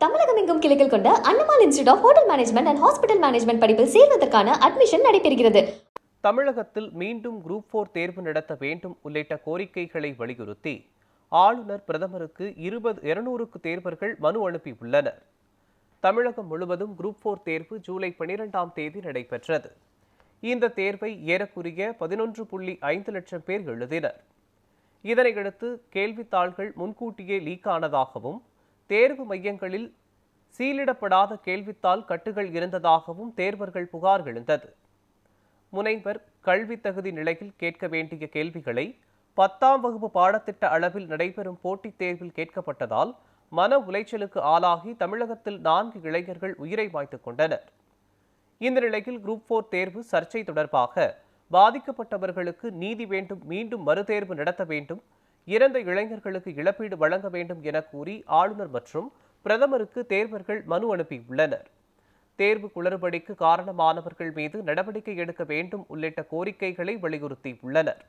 தமிழகம் எங்கும் கிளைகள் கொண்ட Annamalai institute of hotel management and hospital management படிப்பில் சேர்வதற்கான அட்மிஷன் நடைபெறுகிறது. தமிழகத்தில் மீண்டும் குரூப் 4 தேர்வு நடத்த வேண்டும் உள்ளிட்ட கோரிக்கைகளை வலியுறுத்தி ஆளுநர் பிரதமருக்கு 200க்கு தேர்வர்கள் மனு அனுப்பியுள்ளனர். தமிழகம் முழுவதும் குரூப் 4 தேர்வு ஜூலை 12ஆம் தேதி நடைபெற்றது. இந்த தேர்வை ஏறக்குறைய 11.5 லட்சம் பேர் எழுதினர். இதனையடுத்து கேள்வித்தாள்கள் முன்கூட்டியே லீக் ஆனதாகவும் தேர்வு மையங்களில் சீலிடப்படாத கேள்வித்தாள் கட்டுகள் இருந்ததாகவும் தேர்வர்கள் புகார் எழுந்தது. முனைவர் கல்வி தகுதி நிலையில் கேட்க வேண்டிய கேள்விகளை 10ஆம் வகுப்பு பாடத்திட்ட அளவில் நடைபெறும் போட்டித் தேர்வில் கேட்கப்பட்டதால் மன உளைச்சலுக்கு ஆளாகி தமிழகத்தில் 4 இளைஞர்கள் உயிரை மாய்த்துக் கொண்டனர். இந்த நிலையில் குரூப் 4 தேர்வு சர்ச்சை தொடர்பாக பாதிக்கப்பட்டவர்களுக்கு நீதி வேண்டும், மீண்டும் மறுதேர்வு நடத்த வேண்டும், இறந்த இளைஞர்களுக்கு இழப்பீடு வழங்க வேண்டும் என கூறி ஆளுநர் மற்றும் பிரதமருக்கு தேர்வர்கள் மனு அனுப்பியுள்ளனர். தேர்வு குளறுபடிக்கு காரணமானவர்கள் மீது நடவடிக்கை எடுக்க வேண்டும் உள்ளிட்ட கோரிக்கைகளை வலியுறுத்தியுள்ளனர்.